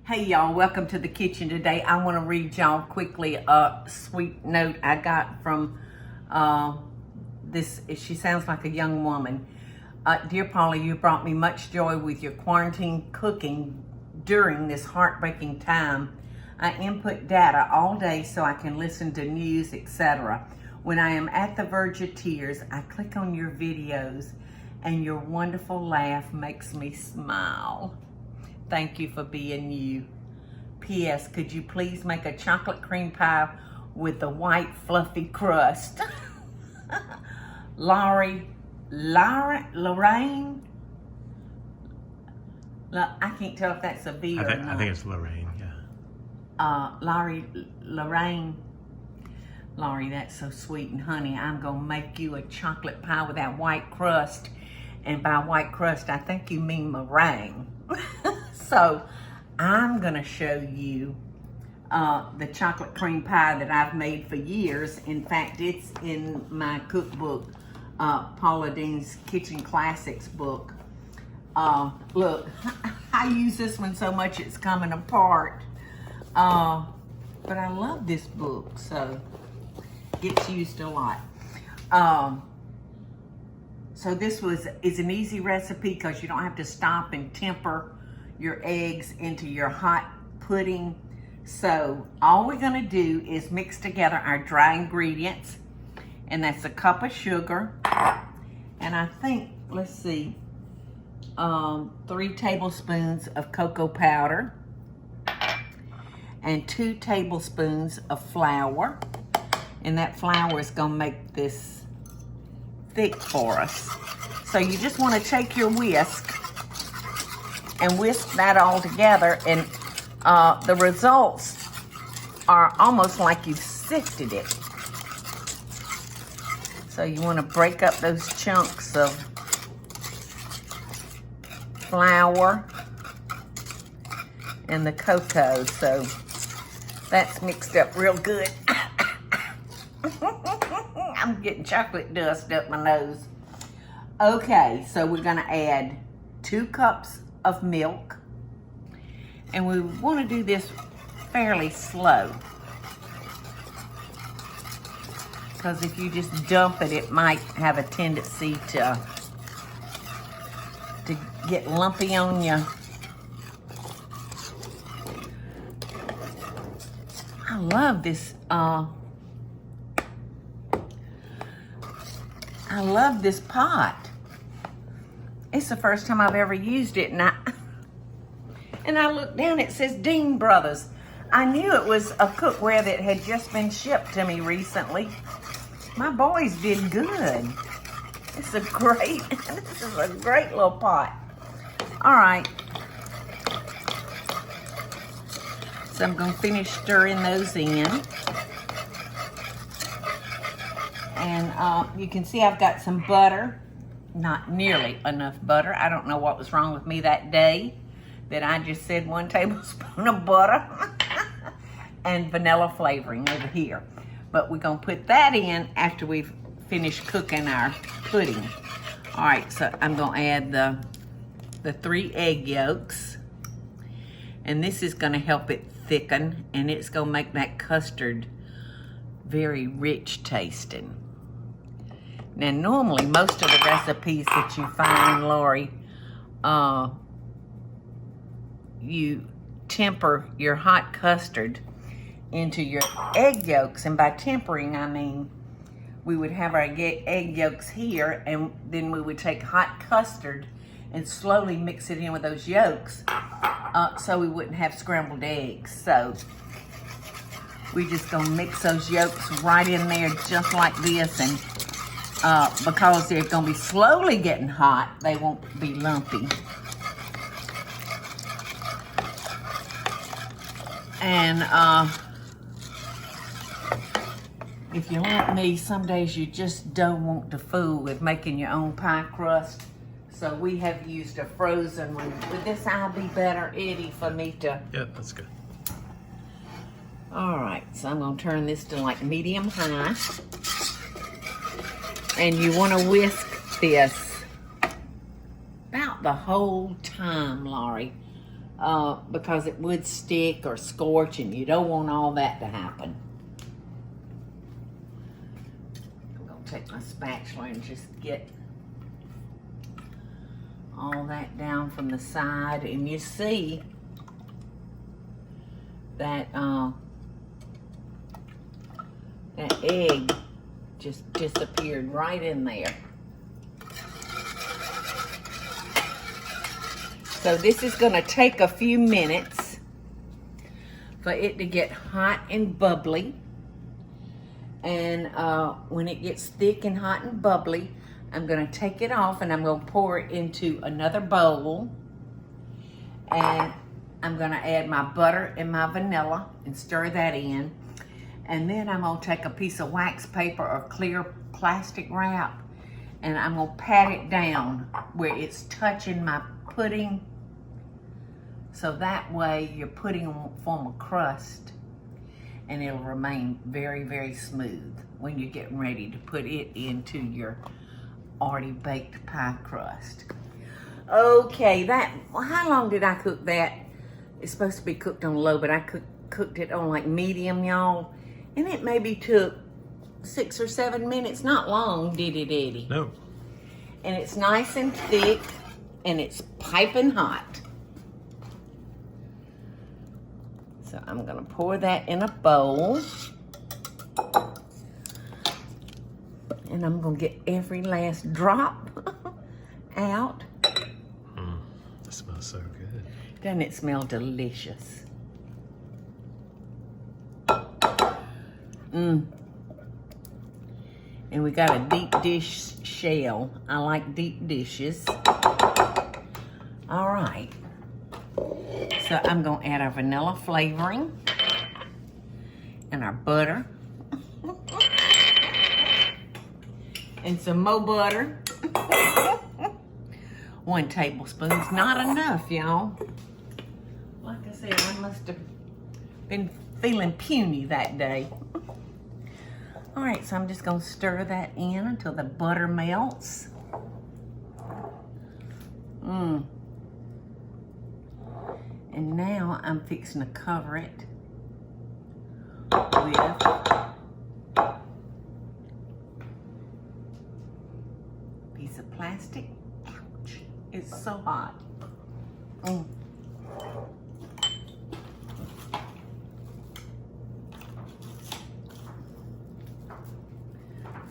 Hey y'all, welcome to the kitchen today. I want to read y'all quickly a sweet note I got from she sounds like a young woman. Dear Paula, you brought me much joy with your quarantine cooking during this heartbreaking time. I input data all day so I can listen to news, etc. When I am at the verge of tears, I click on your videos and your wonderful laugh makes me smile. Thank you for being you. P.S. Could you please make a chocolate cream pie with a white fluffy crust? Lorraine? I can't tell if that's a V or not. I think it's Lorraine, yeah. Lorraine. Laurie, that's so sweet. And honey, I'm going to make you a chocolate pie with that white crust. And by white crust, I think you mean meringue. So I'm going to show you the chocolate cream pie that I've made for years. In fact, it's in my cookbook, Paula Deen's Kitchen Classics book. Look, I use this one so much it's coming apart. But I love this book, so gets used a lot. So this is an easy recipe because you don't have to stop and temper your eggs into your hot pudding. So all we're going to do is mix together our dry ingredients, and that's a cup of sugar, and I think, let's see, 3 tablespoons of cocoa powder and 2 tablespoons of flour, and that flour is going to make this thick for us. So you just want to take your whisk and whisk that all together, and the results are almost like you've sifted it. So you want to break up those chunks of flour and the cocoa. So that's mixed up real good. I'm getting chocolate dust up my nose. Okay, so we're going to add 2 cups of milk, and we want to do this fairly slow, because if you just dump it, it might have a tendency to get lumpy on you. I love this pot. It's the first time I've ever used it, and I looked down, it says Deen Brothers. I knew it was a cookware that had just been shipped to me recently. My boys did good. This is a great little pot. All right. So I'm gonna finish stirring those in. And you can see I've got some butter. Not nearly enough butter. I don't know what was wrong with me that day that I just said 1 tablespoon of butter and vanilla flavoring over here. But we're going to put that in after we've finished cooking our pudding. All right, so I'm going to add the 3 egg yolks. And this is going to help it thicken, and it's going to make that custard very rich tasting. Now, normally, most of the recipes that you find, Lori, you temper your hot custard into your egg yolks. And by tempering, I mean, we would have our egg yolks here, and then we would take hot custard and slowly mix it in with those yolks so we wouldn't have scrambled eggs. So we're just going to mix those yolks right in there just like this, and because they're going to be slowly getting hot, they won't be lumpy. And if you're like me, some days you just don't want to fool with making your own pie crust. So we have used a frozen one. Would this all be better, Eddie, for me to? Yeah, that's good. All right, so I'm going to turn this to like medium high. And you want to whisk this about the whole time, Laurie. because it would stick or scorch, and you don't want all that to happen. I'm going to take my spatula and just get all that down from the side, and you see that that egg just disappeared right in there. So this is going to take a few minutes for it to get hot and bubbly. And when it gets thick and hot and bubbly, I'm going to take it off and I'm going to pour it into another bowl. And I'm going to add my butter and my vanilla and stir that in. And then I'm going to take a piece of wax paper or clear plastic wrap and I'm going to pat it down where it's touching my pudding. So that way your pudding won't form a crust and it'll remain very, very smooth when you're getting ready to put it into your already baked pie crust. Okay, how long did I cook that? It's supposed to be cooked on low, but I cooked it on like medium, y'all. And it maybe took 6 or 7 minutes, not long, did it, Eddie? No. And it's nice and thick, and it's piping hot. So I'm gonna pour that in a bowl. And I'm gonna get every last drop out. It smells so good. Doesn't it smell delicious? And we got a deep dish shell. I like deep dishes. All right. So I'm gonna add our vanilla flavoring and our butter. And some more butter. 1 tablespoon's not enough, y'all. Like I said, I must have been feeling puny that day. All right, so I'm just gonna stir that in until the butter melts. And now I'm fixing to cover it with a piece of plastic. Ouch, it's so hot.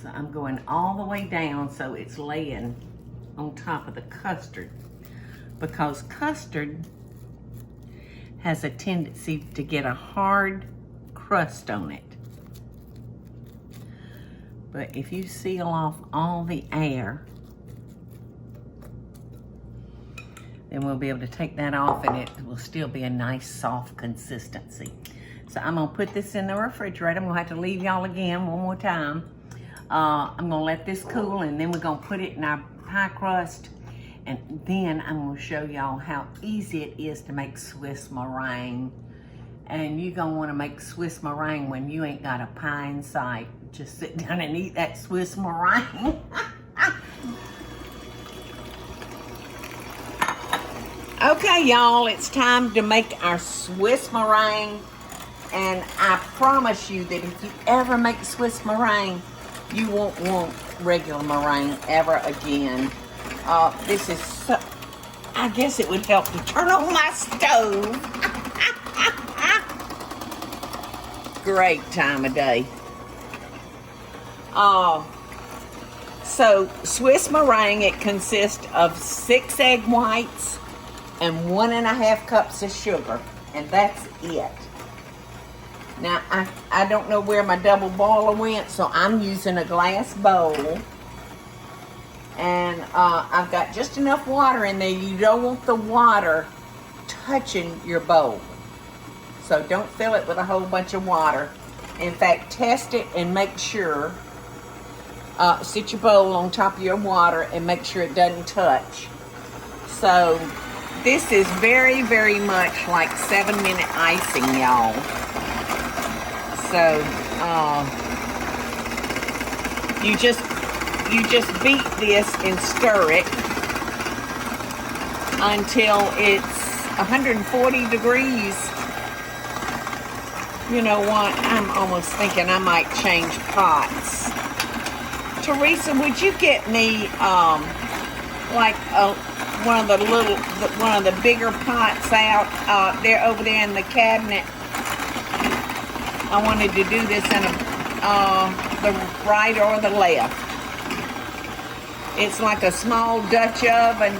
So I'm going all the way down so it's laying on top of the custard, because custard has a tendency to get a hard crust on it. But if you seal off all the air, then we'll be able to take that off and it will still be a nice soft consistency. So I'm gonna put this in the refrigerator. I'm gonna have to leave y'all again one more time. I'm gonna let this cool and then we're gonna put it in our pie crust, and then I'm gonna show y'all how easy it is to make Swiss meringue. And you're gonna wanna make Swiss meringue when you ain't got a pie in sight. Just sit down and eat that Swiss meringue. Okay, y'all, it's time to make our Swiss meringue. And I promise you that if you ever make Swiss meringue, you won't want regular meringue ever again. This is so, I guess it would help to turn on my stove. Great time of day. So Swiss meringue, it consists of 6 egg whites and 1.5 cups of sugar, and that's it. Now, I don't know where my double boiler went, so I'm using a glass bowl. And I've got just enough water in there. You don't want the water touching your bowl. So don't fill it with a whole bunch of water. In fact, test it and make sure. Sit your bowl on top of your water and make sure it doesn't touch. So this is very, very much like 7-minute icing, y'all. So you just beat this and stir it until it's 140 degrees. You know what? I'm almost thinking I might change pots. Teresa, would you get me like one of the bigger pots out there over there in the cabinet? I wanted to do this in the right or the left. It's like a small Dutch oven.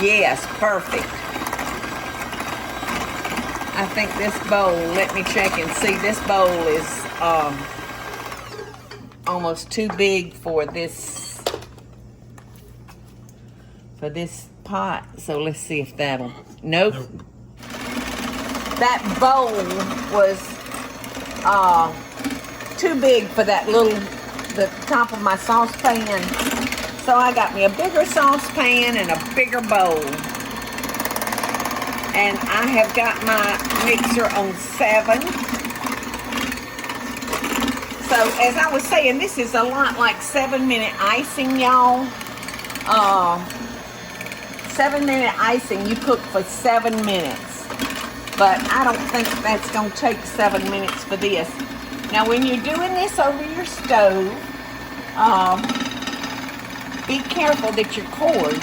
Yes, perfect. I think this bowl, let me check and see, this bowl is almost too big for this pot. So let's see if that'll, nope. That bowl was too big for that the top of my saucepan. So I got me a bigger saucepan and a bigger bowl. And I have got my mixer on 7. So as I was saying, this is a lot like 7-minute icing, y'all. 7-minute icing, you cook for 7 minutes. But I don't think that's going to take 7 minutes for this. Now when you're doing this over your stove, be careful that your cord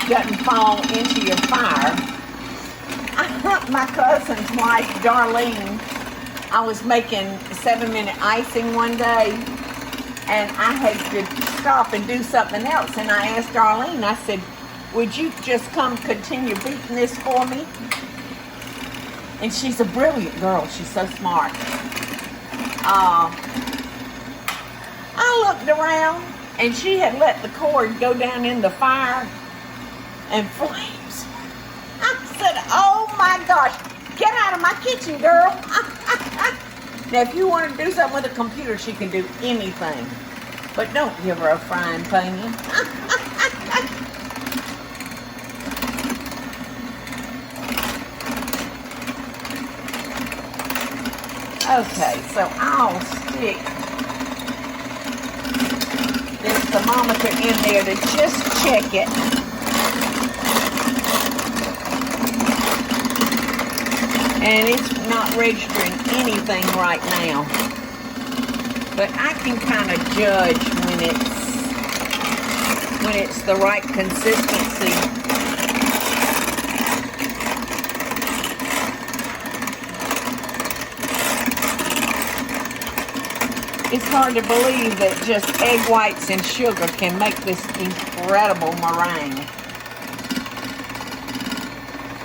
doesn't fall into your fire. My cousin's wife, Darlene, I was making 7-minute icing one day, and I had to stop and do something else, and I asked Darlene, I said, would you just come continue beating this for me? And she's a brilliant girl. She's so smart. I looked around, and she had let the cord go down in the fire and flames. I said, oh my gosh, get out of my kitchen, girl. Now, if you want to do something with a computer, she can do anything. But don't give her a frying pan. Okay, so I'll stick this thermometer in there to just check it. And it's not registering anything right now. But I can kind of judge when it's the right consistency. It's hard to believe that just egg whites and sugar can make this incredible meringue.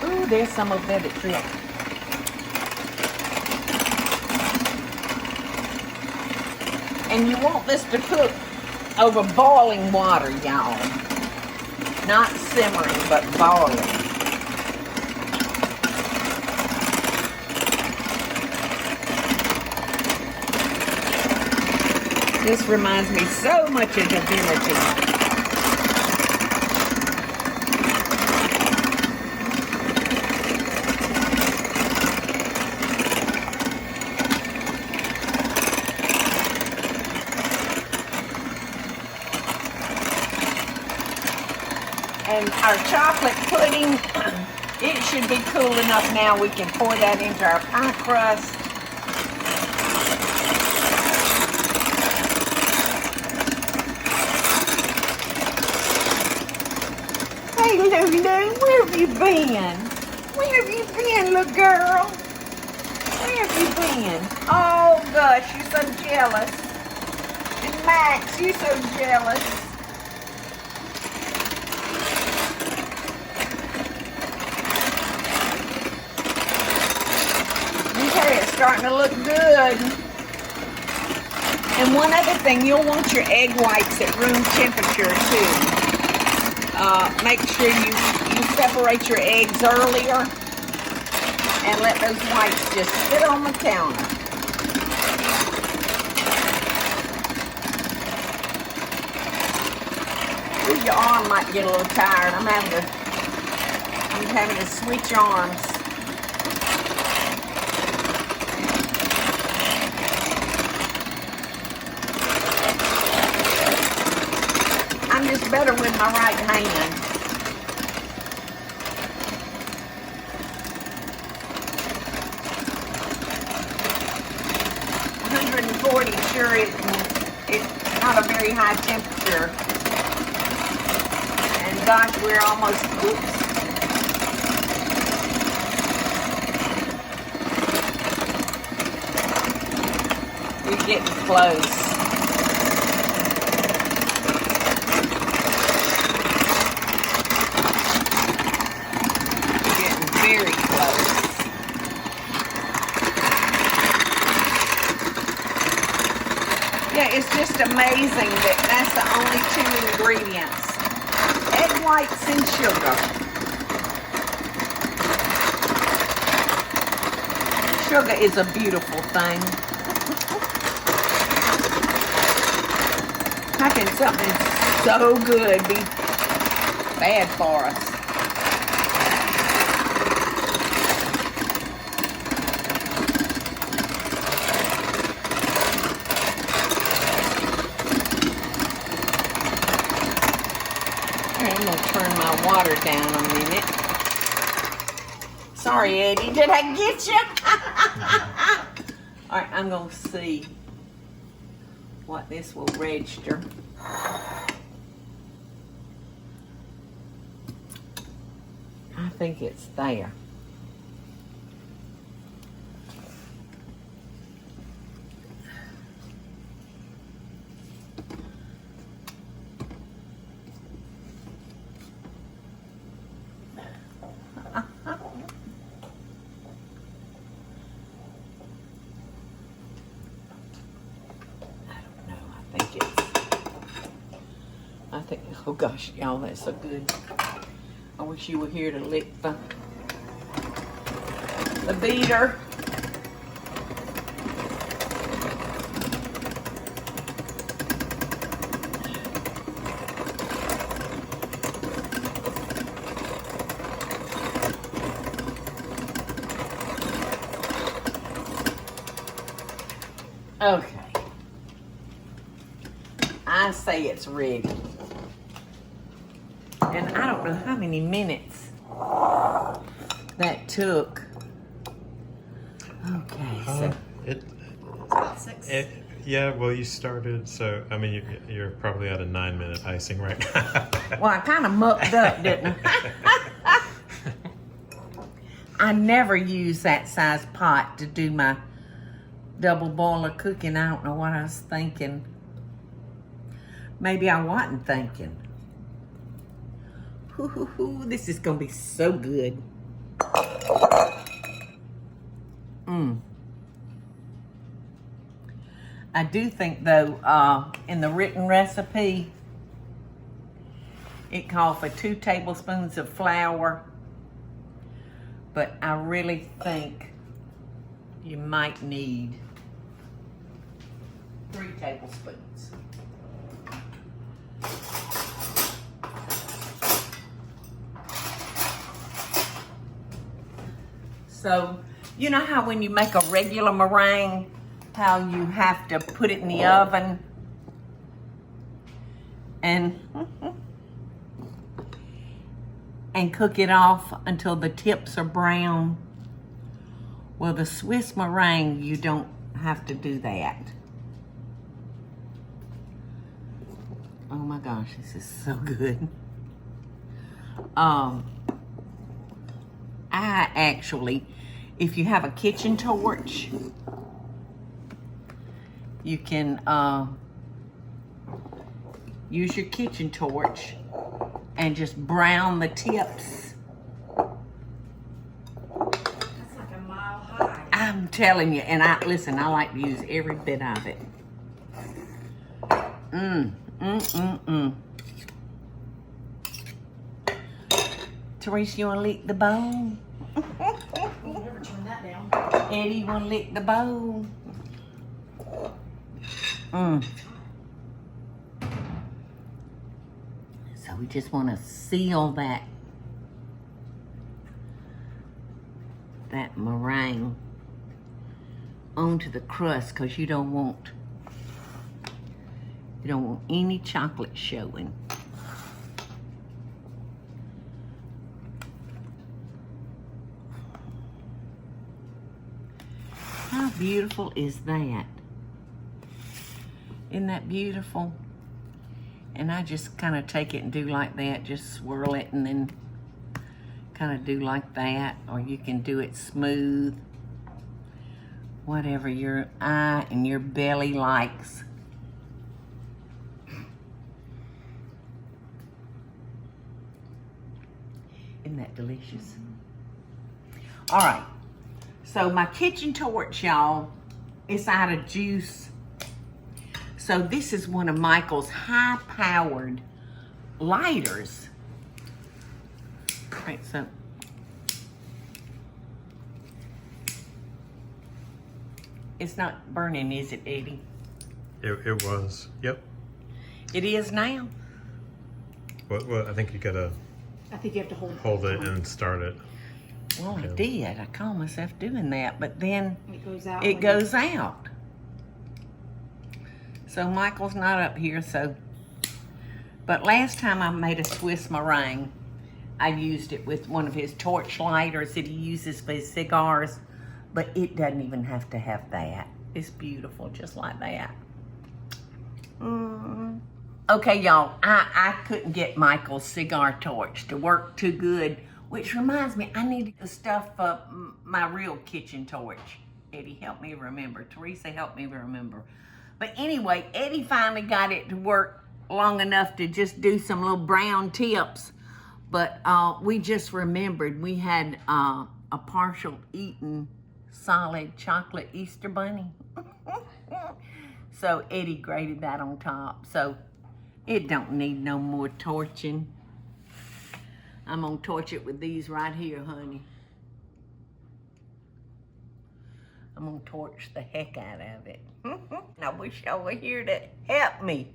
Ooh, there's some of that dripped. And you want this to cook over boiling water, y'all. Not simmering, but boiling. This reminds me so much of divinity. And our chocolate pudding, it should be cool enough now we can pour that into our pie crust. Hey, Lulu, where have you been? Where have you been, little girl? Where have you been? Oh, gosh, you're so jealous. And Max, you're so jealous. Okay, it's starting to look good. And one other thing, you'll want your egg whites at room temperature, too. Make sure you separate your eggs earlier and let those whites just sit on the counter. Ooh, your arm might get a little tired. I'm having to switch arms. I'm just better with my right hand. 40, sure, it's not a very high temperature. And gosh, we're almost, oops. We're getting close. Very close. Yeah, it's just amazing that that's the only 2 ingredients. Egg whites and sugar. Sugar is a beautiful thing. How can something so good be bad for us? I'm going to turn my water down a minute. Sorry, Eddie, did I get you? All right, I'm going to see what this will register. I think it's there. Oh gosh, y'all, that's so good. I wish you were here to lick the beater. Okay. I say it's ready. And I don't know how many minutes that took. Okay, so. About 6. Yeah, well, you started, so, I mean, you're probably at a 9-minute icing right now. Well, I kind of mucked up, didn't I? I never use that size pot to do my double boiler cooking. I don't know what I was thinking. Maybe I wasn't thinking. This is gonna be so good. I do think though, in the written recipe, it called for 2 tablespoons of flour, but I really think you might need 3 tablespoons. So, you know how when you make a regular meringue, how you have to put it in the oven and cook it off until the tips are brown? Well, the Swiss meringue, you don't have to do that. Oh my gosh, this is so good. I actually, if you have a kitchen torch, you can use your kitchen torch and just brown the tips. That's like a mile high. I'm telling you, and I like to use every bit of it. Teresa, you wanna lick the bowl? We'll never turn that down. Eddie, you wanna lick the bowl? So we just wanna seal that meringue onto the crust, because you don't want any chocolate showing. How beautiful is that? Isn't that beautiful? And I just kind of take it and do like that. Just swirl it and then kind of do like that. Or you can do it smooth. Whatever your eye and your belly likes. Isn't that delicious? All right. So my kitchen torch, y'all, it's out of juice. So this is one of Michael's high-powered lighters. All right, so it's not burning, is it, Eddie? It was. Yep. It is now. Well, I think you gotta I think you have to hold it and start it. Well, I Yeah. did. I caught myself doing that, but then It goes out. it goes out. So Michael's not up here, so. But last time I made a Swiss meringue, I used it with one of his torch lighters that he uses for his cigars, but it doesn't even have to have that. It's beautiful, just like that. Okay, y'all, I couldn't get Michael's cigar torch to work too good, which reminds me, I need to stuff up my real kitchen torch. Eddie, help me remember. Teresa, help me remember. But anyway, Eddie finally got it to work long enough to just do some little brown tips. But we just remembered we had a partial eaten solid chocolate Easter bunny. So Eddie grated that on top. So it don't need no more torching. I'm gonna torch it with these right here, honey. I'm gonna torch the heck out of it. I wish y'all were here to help me.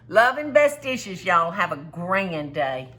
Love and best dishes, y'all. Have a grand day.